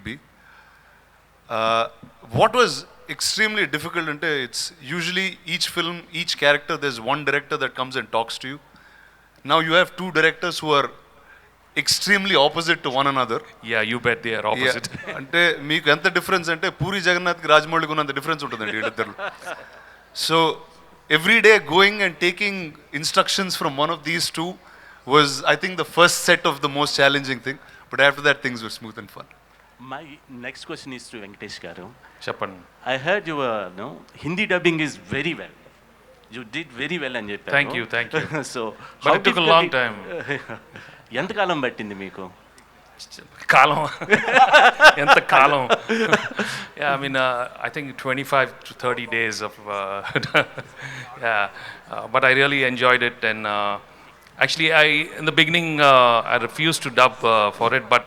to be. What was extremely difficult, it's usually each film, each character, there's one director that comes and talks to you. Now you have two directors who are extremely opposite to one another. Yeah, you bet they are opposite. అంటే మీకు ఎంత difference అంటే పూరి జగన్నాథ్కి రాజమౌళికి ఉన్నంత difference ఉంటుందండి వీళ్ళిద్దరు. So every day going and taking instructions from one of these two was I think the first set of the most challenging thing, but after that things were smooth and fun. My next question is to Venkatesh garu. చెప్పండి. I heard your Hindi dubbing is very well. You did very well అని చెప్పారు. Thank you. So but it took a long time. ఎంత కాలం పట్టింది మీకు? కాలం ఎంత కాలం? Yeah, I mean, I think 25 to 30 days of yeah, but I really enjoyed it. And actually, in the beginning I refused to dub for it, but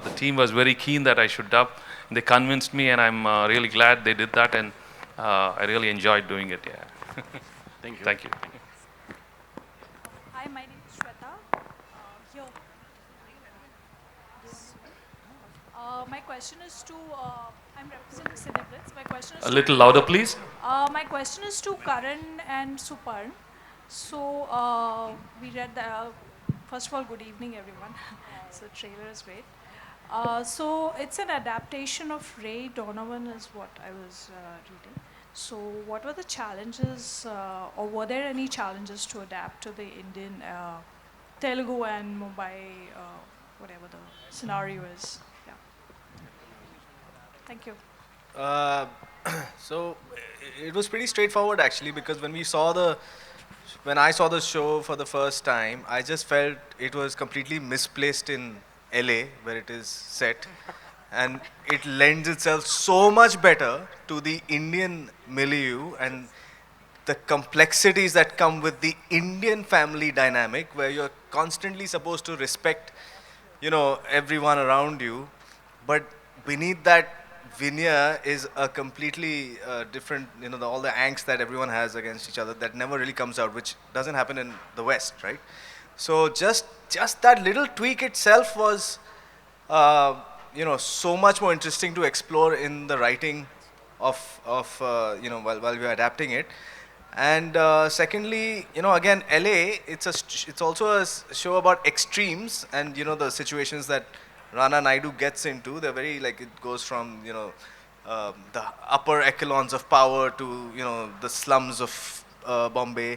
the team was very keen that I should dub. They convinced me, and I'm really glad they did that, and I really enjoyed doing it. Yeah. Thank you. Hi, my name is Shweta. Here. My question is to, I'm representing Cineblitz. My question is A little louder, please. My question is to Karan and Suparn. So, we read the, first of all, good evening, everyone. So, trailer is great. So, it's an adaptation of Ray Donovan is what I was reading. So, what were the challenges, or were there any challenges to adapt to the Indian, Telugu and Mumbai, whatever the scenario is? Yeah. Thank you. So it was pretty straightforward actually, because when I saw the show for the first time, I just felt it was completely misplaced in LA where it is set, and it lends itself so much better to the Indian milieu and the complexities that come with the Indian family dynamic, where you're constantly supposed to respect, everyone around you, but beneath that veneer is a completely different, all the angst that everyone has against each other that never really comes out, which doesn't happen in the West, right? So just that little tweak itself was, so much more interesting to explore in the writing of while we were adapting it. And secondly, again, LA, it's also a show about extremes, and the situations that Rana Naidu gets into. They're very, it goes from the upper echelons of power to the slums of Bombay,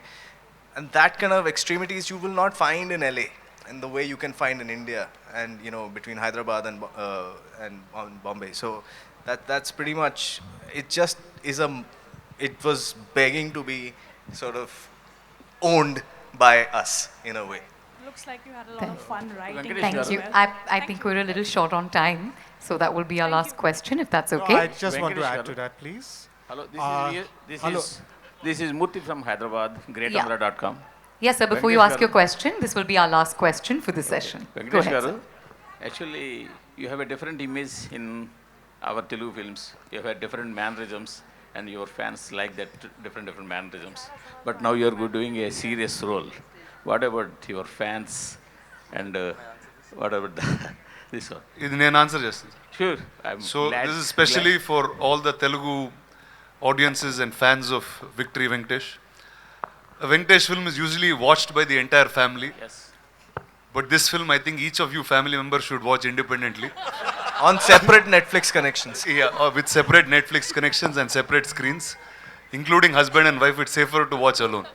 and that kind of extremities you will not find in LA in the way you can find in India, and between Hyderabad and Bombay. So that's pretty much it. Just is it was begging to be sort of owned by us in a way. Looks like you had a lot of fun writing. Thank you. I think we're a little short on time, so that will be our last question, if that's okay. No, I just want to add to that, please. Hello, this is Murthy from Hyderabad, greatamra.com. Yes, sir, before you ask your question, this will be our last question for this session. Go Venkatesh ahead, garu, sir. actually, you have a different image in our Telugu films. You have different mannerisms, and your fans like that different mannerisms. But now you are doing a serious role. What about your fans, and what about this one? ఇది నేను answer చేస్తాను. Sure, I'm So glad, this is especially for all the Telugu audiences and fans of Victory Venkatesh. A Venkatesh film is usually watched by the entire family. Yes. But this film, I think each of you family members should watch independently. On separate Netflix connections. Yeah, with separate Netflix connections and separate screens, including husband and wife. It's safer to watch alone.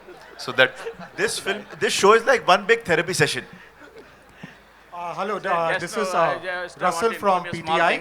So that This show is like one big therapy session. Hello, this is Russell from PTI.